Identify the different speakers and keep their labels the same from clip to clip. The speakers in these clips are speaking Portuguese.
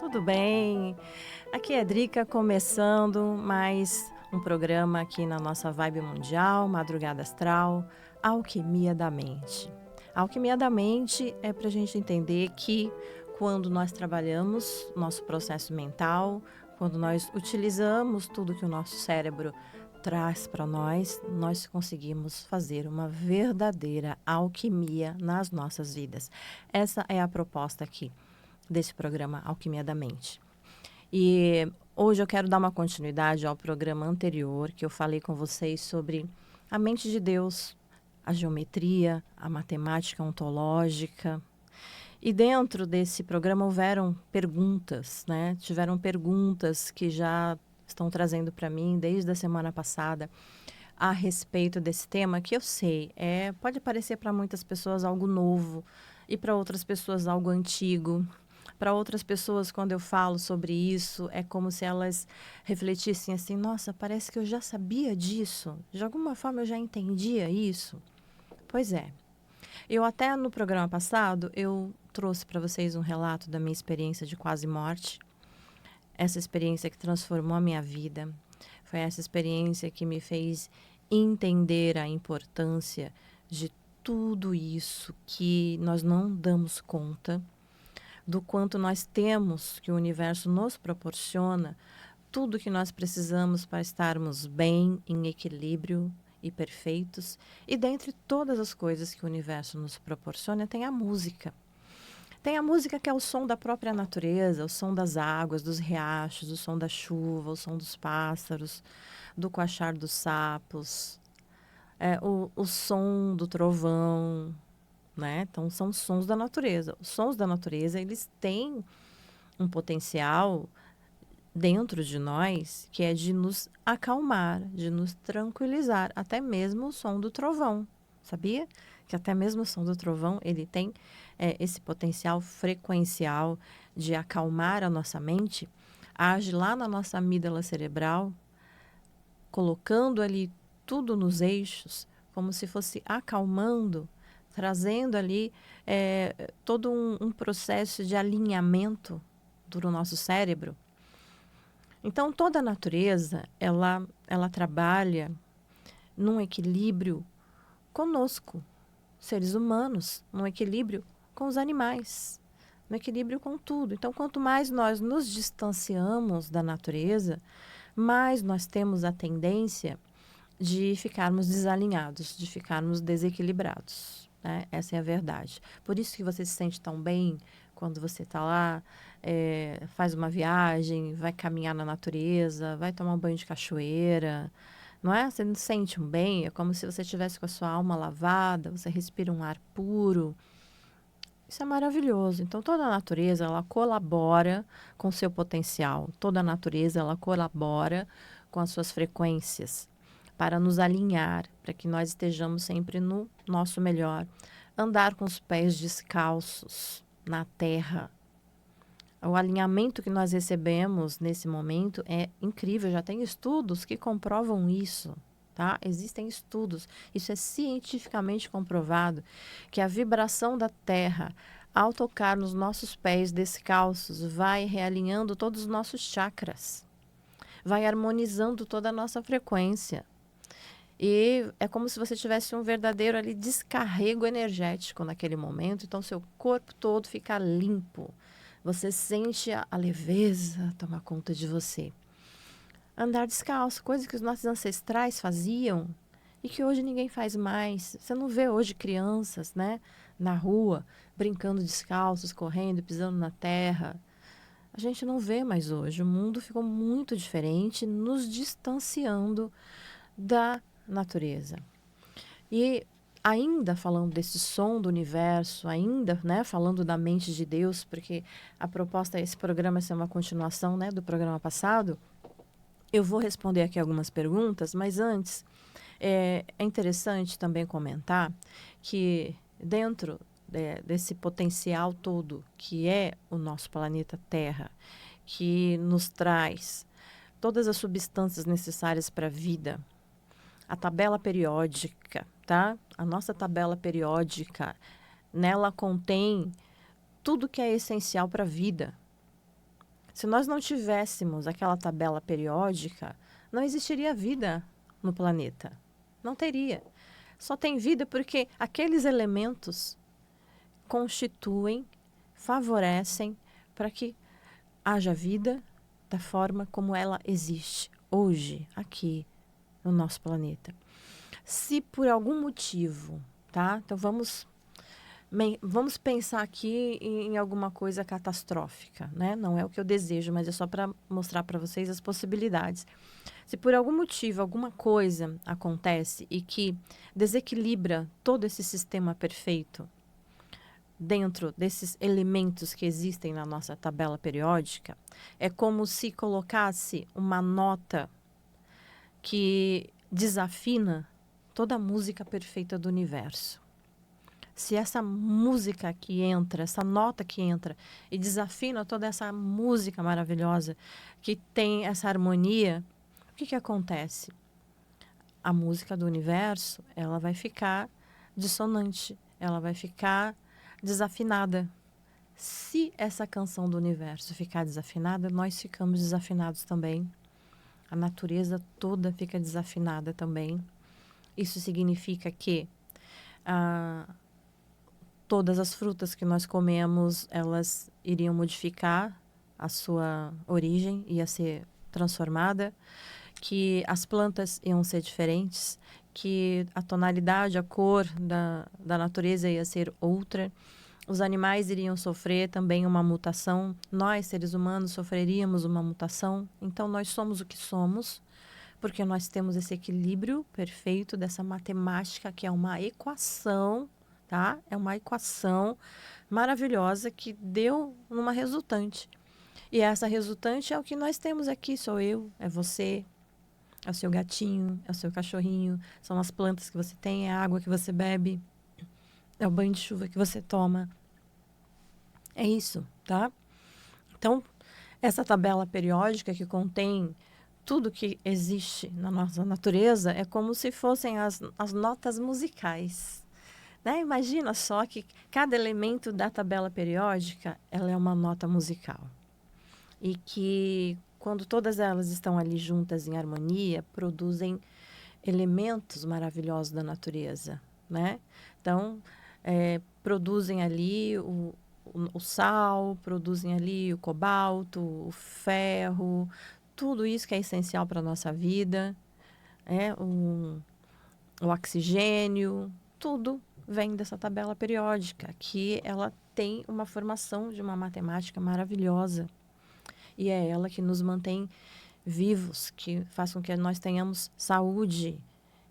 Speaker 1: tudo bem? Aqui é Drica, começando mais um programa aqui na nossa Vibe Mundial, Madrugada Astral, Alquimia da Mente. A Alquimia da Mente é para a gente entender que quando nós trabalhamos nosso processo mental, quando nós utilizamos tudo que o nosso cérebro traz para nós conseguimos fazer uma verdadeira alquimia nas nossas vidas. Essa é a proposta aqui desse programa Alquimia da Mente. E hoje eu quero dar uma continuidade ao programa anterior, que eu falei com vocês sobre a mente de Deus, a geometria, a matemática ontológica. E dentro desse programa houveram perguntas, né? Tiveram perguntas que já estão trazendo para mim desde a semana passada a respeito desse tema, que eu sei, pode parecer para muitas pessoas algo novo e para outras pessoas algo antigo. Para outras pessoas, quando eu falo sobre isso, é como se elas refletissem assim: nossa, parece que eu já sabia disso. De alguma forma eu já entendia isso. Pois é. Eu até no programa passado, eu trouxe para vocês um relato da minha experiência de quase morte. Essa experiência que transformou a minha vida. Foi essa experiência que me fez entender a importância de tudo isso que nós não damos conta, do quanto nós temos, que o universo nos proporciona, tudo que nós precisamos para estarmos bem, em equilíbrio e perfeitos. E dentre todas as coisas que o universo nos proporciona, tem a música. Tem a música que é o som da própria natureza, o som das águas, dos riachos, o som da chuva, o som dos pássaros, do coachar dos sapos, o som do trovão, né? Então, são sons da natureza. Os sons da natureza, eles têm um potencial dentro de nós que é de nos acalmar, de nos tranquilizar, até mesmo o som do trovão. Sabia? Que até mesmo o som do trovão, ele tem esse potencial frequencial de acalmar a nossa mente, age lá na nossa amígdala cerebral, colocando ali tudo nos eixos, como se fosse acalmando, trazendo ali todo um processo de alinhamento do nosso cérebro. Então, toda a natureza, ela trabalha num equilíbrio conosco, seres humanos, num equilíbrio com os animais, no equilíbrio com tudo. Então, quanto mais nós nos distanciamos da natureza, mais nós temos a tendência de ficarmos desalinhados, de ficarmos desequilibrados, né? Essa é a verdade. Por isso que você se sente tão bem quando você está lá, faz uma viagem, vai caminhar na natureza, vai tomar um banho de cachoeira, não é? Você não sente um bem, é como se você estivesse com a sua alma lavada, você respira um ar puro. Isso é maravilhoso. Então, toda a natureza, ela colabora com o seu potencial. Toda a natureza, ela colabora com as suas frequências para nos alinhar, para que nós estejamos sempre no nosso melhor. Andar com os pés descalços na terra. O alinhamento que nós recebemos nesse momento é incrível. Já tem estudos que comprovam isso. Tá? Existem estudos, isso é cientificamente comprovado, que a vibração da Terra, ao tocar nos nossos pés descalços, vai realinhando todos os nossos chakras, vai harmonizando toda a nossa frequência. E é como se você tivesse um verdadeiro ali descarrego energético naquele momento, então seu corpo todo fica limpo, você sente a leveza tomar conta de você. Andar descalço, coisa que os nossos ancestrais faziam e que hoje ninguém faz mais. Você não vê hoje crianças, né, na rua, brincando descalços, correndo, pisando na terra. A gente não vê mais hoje. O mundo ficou muito diferente, nos distanciando da natureza. E ainda falando desse som do universo, ainda, né, falando da mente de Deus, porque a proposta desse programa é ser uma continuação, né, do programa passado. Eu vou responder aqui algumas perguntas, mas antes é interessante também comentar que dentro desse potencial todo que é o nosso planeta Terra, que nos traz todas as substâncias necessárias para a vida, a tabela periódica, tá? A nossa tabela periódica, nela contém tudo que é essencial para a vida. Se nós não tivéssemos aquela tabela periódica, não existiria vida no planeta. Não teria. Só tem vida porque aqueles elementos constituem, favorecem para que haja vida da forma como ela existe hoje, aqui no nosso planeta. Se por algum motivo, tá? Então vamos pensar aqui em alguma coisa catastrófica, né? Não é o que eu desejo, mas é só para mostrar para vocês as possibilidades. Se por algum motivo alguma coisa acontece e que desequilibra todo esse sistema perfeito dentro desses elementos que existem na nossa tabela periódica, é como se colocasse uma nota que desafina toda a música perfeita do universo. Se essa música que entra, essa nota que entra e desafina toda essa música maravilhosa que tem essa harmonia, o que acontece? A música do universo, ela vai ficar dissonante, ela vai ficar desafinada. Se essa canção do universo ficar desafinada, nós ficamos desafinados também. A natureza toda fica desafinada também. Isso significa que todas as frutas que nós comemos, elas iriam modificar a sua origem, ia ser transformada, que as plantas iam ser diferentes, que a tonalidade, a cor da natureza ia ser outra. Os animais iriam sofrer também uma mutação. Nós, seres humanos, sofreríamos uma mutação. Então, nós somos o que somos, porque nós temos esse equilíbrio perfeito dessa matemática, que é uma equação, tá? É uma equação maravilhosa que deu numa resultante. E essa resultante é o que nós temos aqui. Sou eu, é você, é o seu gatinho, é o seu cachorrinho, são as plantas que você tem, é a água que você bebe, é o banho de chuva que você toma. É isso, tá? Então, essa tabela periódica que contém tudo que existe na nossa natureza é como se fossem as notas musicais. Né? Imagina só que cada elemento da tabela periódica ela é uma nota musical. E que quando todas elas estão ali juntas em harmonia, produzem elementos maravilhosos da natureza. Né? Então, produzem ali o sal, produzem ali o cobalto, o ferro, tudo isso que é essencial para a nossa vida, o oxigênio, tudo vem dessa tabela periódica, que ela tem uma formação de uma matemática maravilhosa. E é ela que nos mantém vivos, que faz com que nós tenhamos saúde.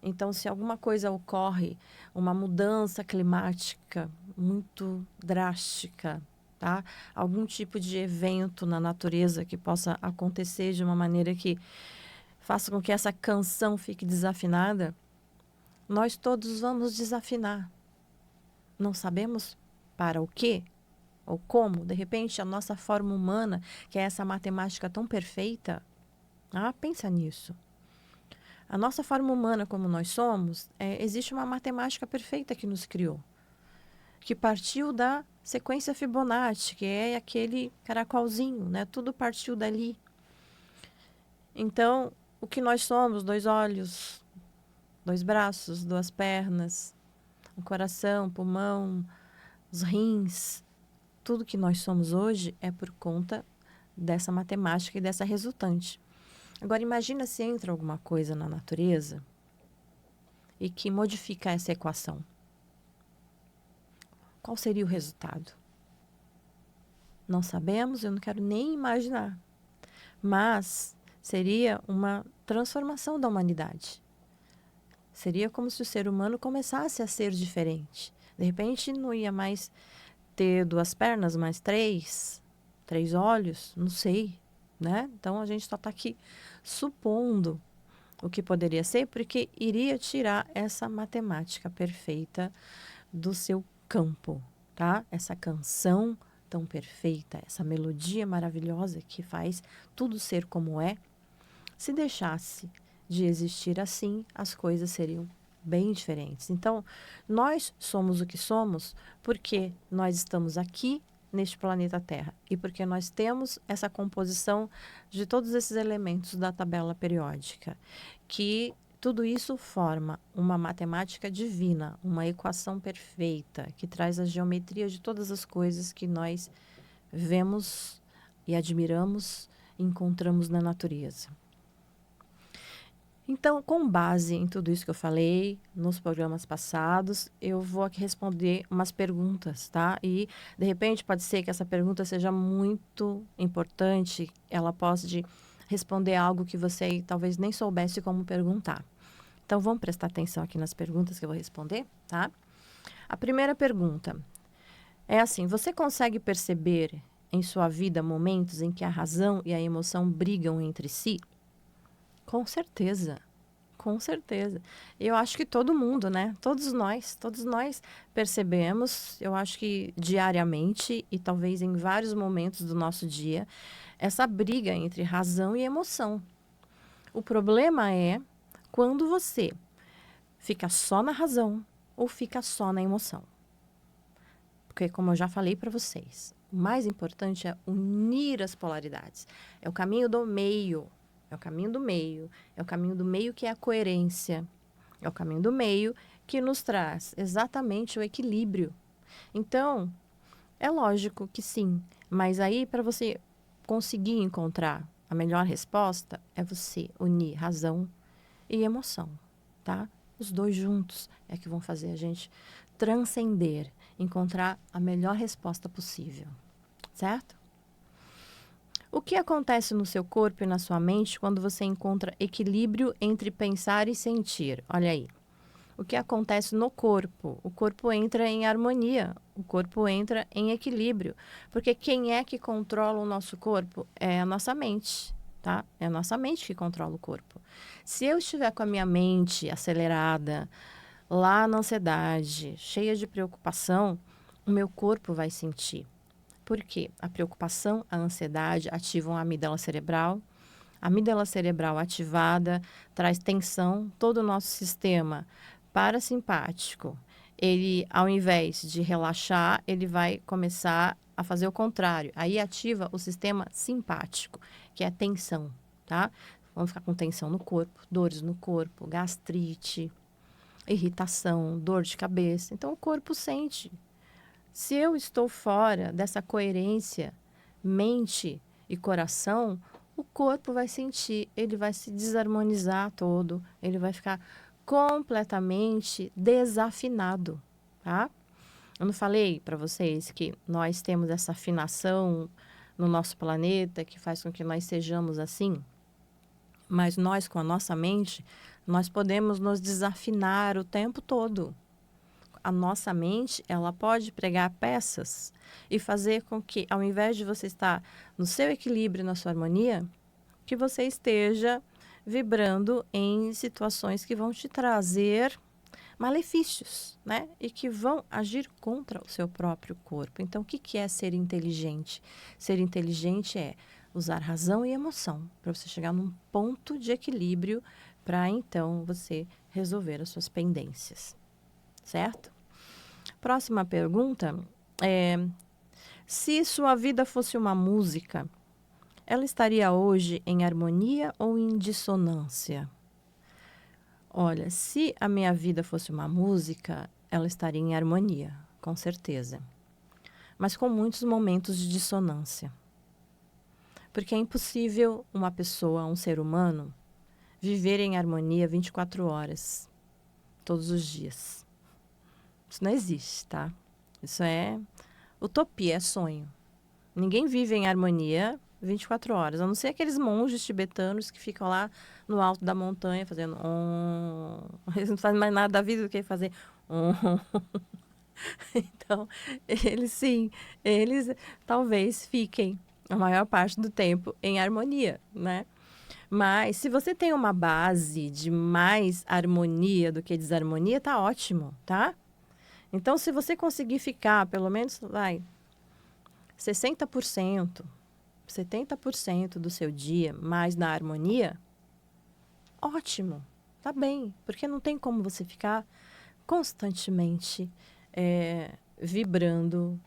Speaker 1: Então, se alguma coisa ocorre, uma mudança climática muito drástica, tá? Algum tipo de evento na natureza que possa acontecer de uma maneira que faça com que essa canção fique desafinada, nós todos vamos desafinar. Não sabemos para o quê ou como. De repente, a nossa forma humana, que é essa matemática tão perfeita, pensa nisso. A nossa forma humana, como nós somos, existe uma matemática perfeita que nos criou, que partiu da sequência Fibonacci, que é aquele caracolzinho, né? Tudo partiu dali. Então, o que nós somos, 2 olhos, 2 braços, 2 pernas, o coração, pulmão, os rins, tudo que nós somos hoje é por conta dessa matemática e dessa resultante. Agora, imagina se entra alguma coisa na natureza e que modifica essa equação. Qual seria o resultado? Não sabemos, eu não quero nem imaginar. Mas seria uma transformação da humanidade. Seria como se o ser humano começasse a ser diferente. De repente, não ia mais ter 2 pernas, mas 3 olhos, não sei, né? Então, a gente só está aqui supondo o que poderia ser, porque iria tirar essa matemática perfeita do seu campo, tá? Essa canção tão perfeita, essa melodia maravilhosa que faz tudo ser como é. Se deixasse de existir assim, as coisas seriam bem diferentes. Então, nós somos o que somos porque nós estamos aqui neste planeta Terra e porque nós temos essa composição de todos esses elementos da tabela periódica, que tudo isso forma uma matemática divina, uma equação perfeita, que traz a geometria de todas as coisas que nós vemos e admiramos e encontramos na natureza. Então, com base em tudo isso que eu falei nos programas passados, eu vou aqui responder umas perguntas, tá? E, de repente, pode ser que essa pergunta seja muito importante, ela pode responder algo que você talvez nem soubesse como perguntar. Então, vamos prestar atenção aqui nas perguntas que eu vou responder, tá? A primeira pergunta é assim: você consegue perceber em sua vida momentos em que a razão e a emoção brigam entre si? Com certeza, com certeza. Eu acho que todo mundo, né? Todos nós percebemos, eu acho que diariamente e talvez em vários momentos do nosso dia, essa briga entre razão e emoção. O problema é quando você fica só na razão ou fica só na emoção. Porque, como eu já falei para vocês, o mais importante é unir as polaridades. É o caminho do meio. É o caminho do meio. É o caminho do meio que é a coerência. É o caminho do meio que nos traz exatamente o equilíbrio. Então, é lógico que sim. Mas aí, para você conseguir encontrar a melhor resposta, é você unir razão e emoção, tá? Os dois juntos é que vão fazer a gente transcender, encontrar a melhor resposta possível, certo? O que acontece no seu corpo e na sua mente quando você encontra equilíbrio entre pensar e sentir? Olha aí. O que acontece no corpo? O corpo entra em harmonia, o corpo entra em equilíbrio. Porque quem é que controla o nosso corpo? É a nossa mente, tá? É a nossa mente que controla o corpo. Se eu estiver com a minha mente acelerada, lá na ansiedade, cheia de preocupação, o meu corpo vai sentir. Por quê? A preocupação, a ansiedade ativam a amígdala cerebral. A amígdala cerebral ativada traz tensão, todo o nosso sistema parasimpático. Ele, ao invés de relaxar, ele vai começar a fazer o contrário. Aí ativa o sistema simpático, que é a tensão, tá? Vamos ficar com tensão no corpo, dores no corpo, gastrite, irritação, dor de cabeça. Então, o corpo sente. Se eu estou fora dessa coerência, mente e coração, o corpo vai sentir, ele vai se desarmonizar todo, ele vai ficar completamente desafinado, tá? Eu não falei para vocês que nós temos essa afinação no nosso planeta que faz com que nós sejamos assim? Mas nós, com a nossa mente, nós podemos nos desafinar o tempo todo. A nossa mente, ela pode pregar peças e fazer com que, ao invés de você estar no seu equilíbrio, na sua harmonia, que você esteja vibrando em situações que vão te trazer malefícios, né? E que vão agir contra o seu próprio corpo. Então, o que é ser inteligente? Ser inteligente é usar razão e emoção para você chegar num ponto de equilíbrio para, então, você resolver as suas pendências. Certo? Próxima pergunta é: se sua vida fosse uma música, ela estaria hoje em harmonia ou em dissonância? Olha, se a minha vida fosse uma música, ela estaria em harmonia, com certeza. Mas com muitos momentos de dissonância. Porque é impossível uma pessoa, um ser humano, viver em harmonia 24 horas, todos os dias. Isso não existe, tá? Isso é utopia, é sonho. Ninguém vive em harmonia 24 horas, a não ser aqueles monges tibetanos que ficam lá no alto da montanha fazendo eles não fazem mais nada da vida do que fazer Então, eles sim, eles talvez fiquem a maior parte do tempo em harmonia, né? Mas se você tem uma base de mais harmonia do que desarmonia, tá ótimo, tá? Então, se você conseguir ficar, pelo menos, 60%, 70% do seu dia mais na harmonia, ótimo, tá bem. Porque não tem como você ficar constantemente vibrando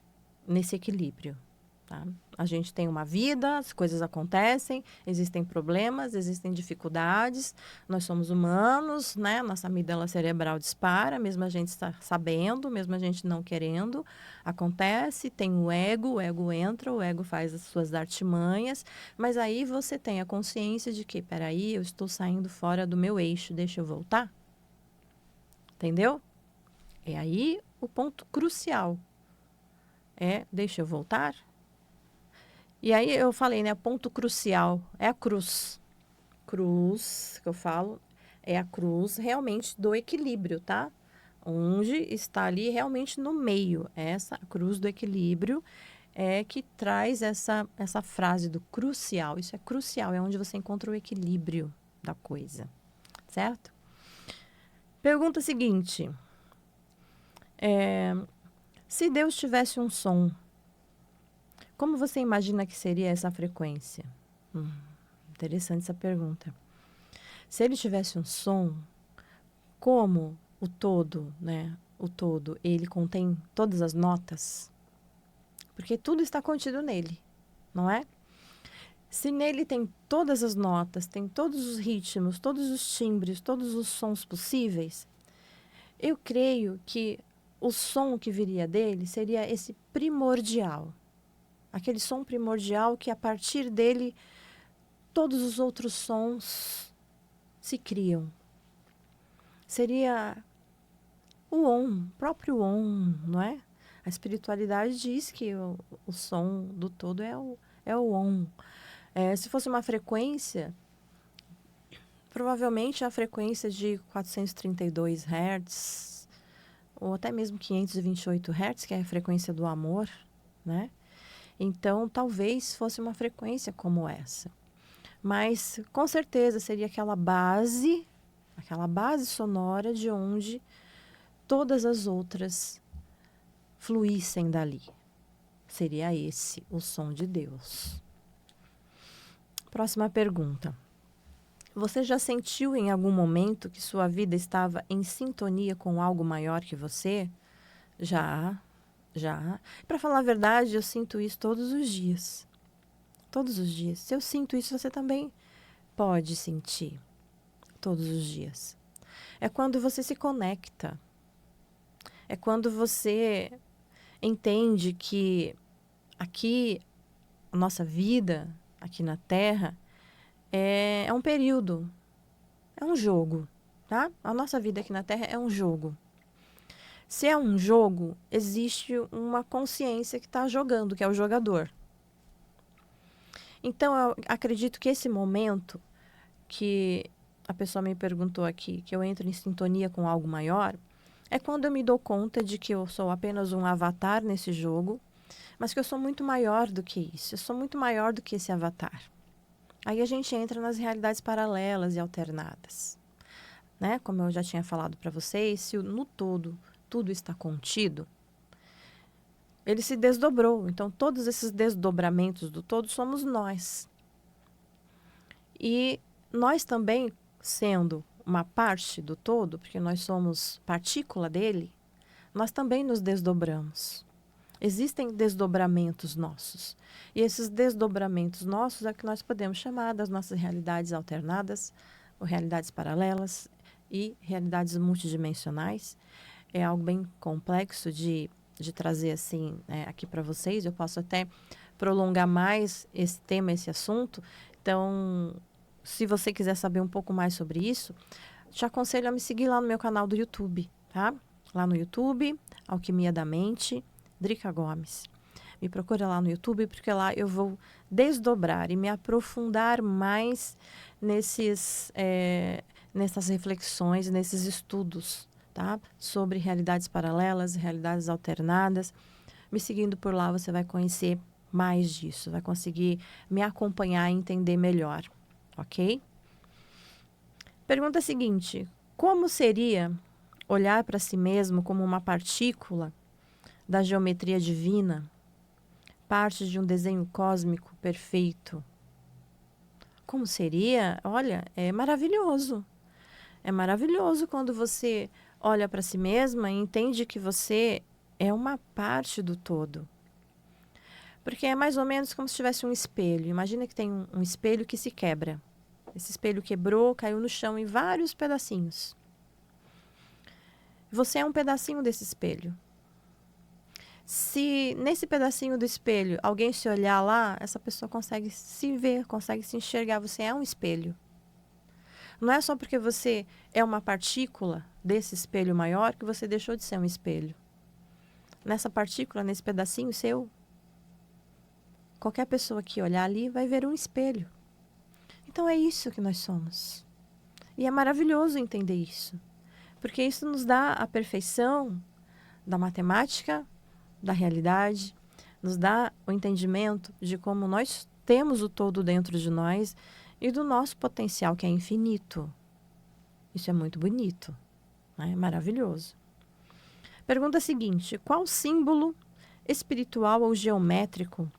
Speaker 1: nesse equilíbrio. Tá? A gente tem uma vida, as coisas acontecem, existem problemas, existem dificuldades, nós somos humanos, né? Nossa amígdala cerebral dispara, mesmo a gente está sabendo, mesmo a gente não querendo, acontece, tem o ego entra, o ego faz as suas artimanhas, mas aí você tem a consciência de que, peraí, eu estou saindo fora do meu eixo, deixa eu voltar, entendeu? É aí o ponto crucial, deixa eu voltar. E aí eu falei, né? Ponto crucial é a cruz. Cruz, que eu falo, é a cruz realmente do equilíbrio, tá? Onde está ali realmente no meio. Essa cruz do equilíbrio é que traz essa frase do crucial. Isso é crucial, é onde você encontra o equilíbrio da coisa, certo? Pergunta seguinte. Se Deus tivesse um som, como você imagina que seria essa frequência? Interessante essa pergunta. Se ele tivesse um som, como o todo, né? O todo, ele contém todas as notas? Porque tudo está contido nele, não é? Se nele tem todas as notas, tem todos os ritmos, todos os timbres, todos os sons possíveis, eu creio que o som que viria dele seria esse primordial. Aquele som primordial que a partir dele todos os outros sons se criam. Seria o próprio não é? A espiritualidade diz que o som do todo é o Om. Se fosse uma frequência, provavelmente a frequência de 432 Hz, ou até mesmo 528 Hz, que é a frequência do amor, né? Então, talvez fosse uma frequência como essa. Mas, com certeza, seria aquela base sonora de onde todas as outras fluíssem dali. Seria esse o som de Deus. Próxima pergunta. Você já sentiu em algum momento que sua vida estava em sintonia com algo maior que você? Já. Para falar a verdade, eu sinto isso todos os dias. Todos os dias. Se eu sinto isso, você também pode sentir. Todos os dias. É quando você se conecta. É quando você entende que aqui, a nossa vida, aqui na Terra, é um período, é um jogo, tá? A nossa vida aqui na Terra é um jogo. Se é um jogo, existe uma consciência que está jogando, que é o jogador. Então, eu acredito que esse momento que a pessoa me perguntou aqui, que eu entro em sintonia com algo maior, é quando eu me dou conta de que eu sou apenas um avatar nesse jogo, mas que eu sou muito maior do que isso. Eu sou muito maior do que esse avatar. Aí a gente entra nas realidades paralelas e alternadas, né? Como eu já tinha falado para vocês, se no todo tudo está contido, ele se desdobrou. Então, todos esses desdobramentos do todo somos nós. E nós também, sendo uma parte do todo, porque nós somos partícula dele, nós também nos desdobramos. Existem desdobramentos nossos. E esses desdobramentos nossos é que nós podemos chamar das nossas realidades alternadas, ou realidades paralelas e realidades multidimensionais. É algo bem complexo de trazer assim, aqui para vocês. Eu posso até prolongar mais esse tema, esse assunto. Então, se você quiser saber um pouco mais sobre isso, te aconselho a me seguir lá no meu canal do YouTube, tá? Lá no YouTube, Alquimia da Mente, Drica Gomes. Me procura lá no YouTube, porque lá eu vou desdobrar e me aprofundar mais nessas reflexões, nesses estudos, tá? Sobre realidades paralelas, realidades alternadas. Me seguindo por lá, você vai conhecer mais disso, vai conseguir me acompanhar e entender melhor, ok? Pergunta seguinte: como seria olhar para si mesmo como uma partícula da geometria divina, parte de um desenho cósmico perfeito? Como seria? Olha, é maravilhoso. É maravilhoso quando você olha para si mesma e entende que você é uma parte do todo. Porque é mais ou menos como se tivesse um espelho. Imagina que tem um espelho que se quebra. Esse espelho quebrou, caiu no chão em vários pedacinhos. Você é um pedacinho desse espelho. Se nesse pedacinho do espelho alguém se olhar lá, essa pessoa consegue se ver, consegue se enxergar. Você é um espelho. Não é só porque você é uma partícula desse espelho maior que você deixou de ser um espelho. Nessa partícula, nesse pedacinho seu, qualquer pessoa que olhar ali vai ver um espelho. Então é isso que nós somos. E é maravilhoso entender isso. Porque isso nos dá a perfeição da matemática, da realidade, nos dá o entendimento de como nós temos o todo dentro de nós e do nosso potencial, que é infinito. Isso é muito bonito, né? É maravilhoso. Pergunta seguinte: qual símbolo espiritual ou geométrico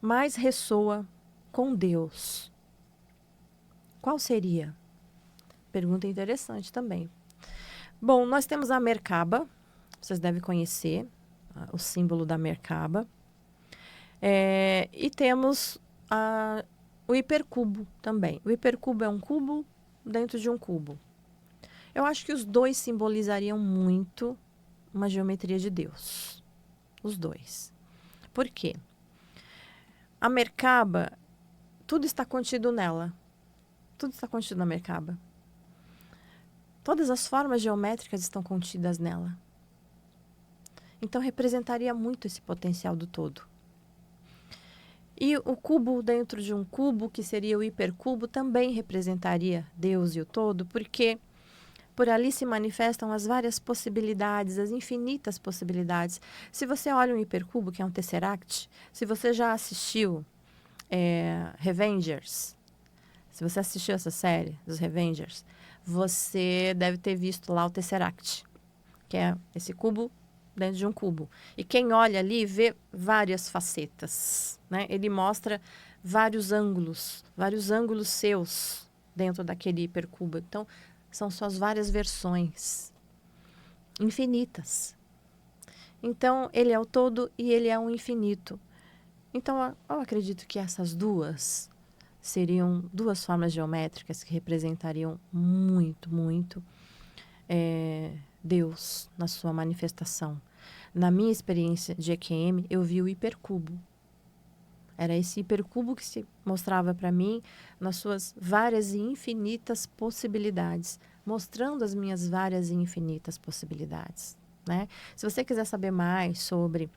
Speaker 1: mais ressoa com Deus? Qual seria? Pergunta interessante também. Bom, nós temos a Merkaba, vocês devem conhecer o símbolo da Merkaba. E temos o hipercubo também. O hipercubo é um cubo dentro de um cubo. Eu acho que os dois simbolizariam muito uma geometria de Deus. Os dois. Por quê? A Merkaba, tudo está contido nela. Tudo está contido na Merkaba. Todas as formas geométricas estão contidas nela. Então, representaria muito esse potencial do todo. E o cubo dentro de um cubo, que seria o hipercubo, também representaria Deus e o todo, porque por ali se manifestam as várias possibilidades, as infinitas possibilidades. Se você olha um hipercubo, que é um tesseract, se você já assistiu Revengers, se você assistiu essa série dos Revengers, você deve ter visto lá o tesseract, que é esse cubo dentro de um cubo. E quem olha ali vê várias facetas, né? Ele mostra vários ângulos seus dentro daquele hipercubo. Então, são suas várias versões infinitas. Então, ele é o todo e ele é um infinito. Então, eu acredito que essas duas seriam duas formas geométricas que representariam muito, muito Deus na sua manifestação. Na minha experiência de EQM, eu vi o hipercubo. Era esse hipercubo que se mostrava para mim nas suas várias e infinitas possibilidades, mostrando as minhas várias e infinitas possibilidades, né? Se você quiser saber mais sobre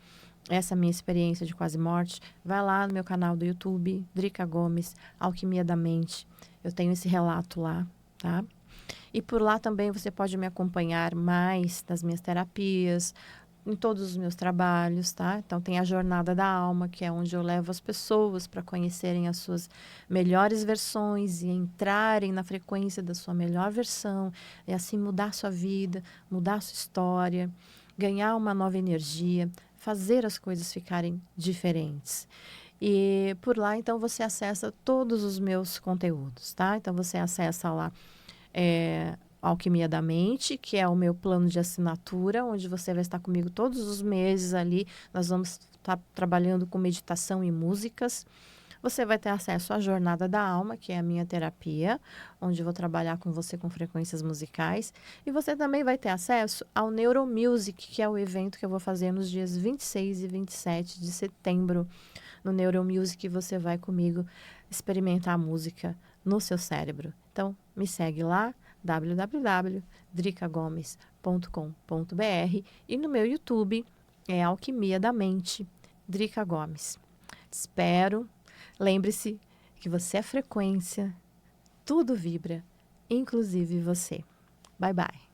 Speaker 1: essa minha experiência de quase morte, vai lá no meu canal do YouTube, Drica Gomes, Alquimia da Mente. Eu tenho esse relato lá, tá? E por lá também você pode me acompanhar mais nas minhas terapias, em todos os meus trabalhos, tá? Então, tem a Jornada da Alma, que é onde eu levo as pessoas para conhecerem as suas melhores versões e entrarem na frequência da sua melhor versão, e assim mudar sua vida, mudar sua história, ganhar uma nova energia, fazer as coisas ficarem diferentes. E por lá, então, você acessa todos os meus conteúdos, tá? Então, você acessa lá Alquimia da Mente, que é o meu plano de assinatura, onde você vai estar comigo todos os meses ali. Nós vamos estar trabalhando com meditação e músicas. Você vai ter acesso à Jornada da Alma, que é a minha terapia, onde eu vou trabalhar com você com frequências musicais. E você também vai ter acesso ao Neuromusic, que é o evento que eu vou fazer nos dias 26 e 27 de setembro. No Neuromusic, você vai comigo experimentar a música no seu cérebro. Então, me segue lá, www.dricagomes.com.br, e no meu YouTube é Alquimia da Mente, Drica Gomes. Espero. Lembre-se que você é frequência, tudo vibra, inclusive você. Bye, bye.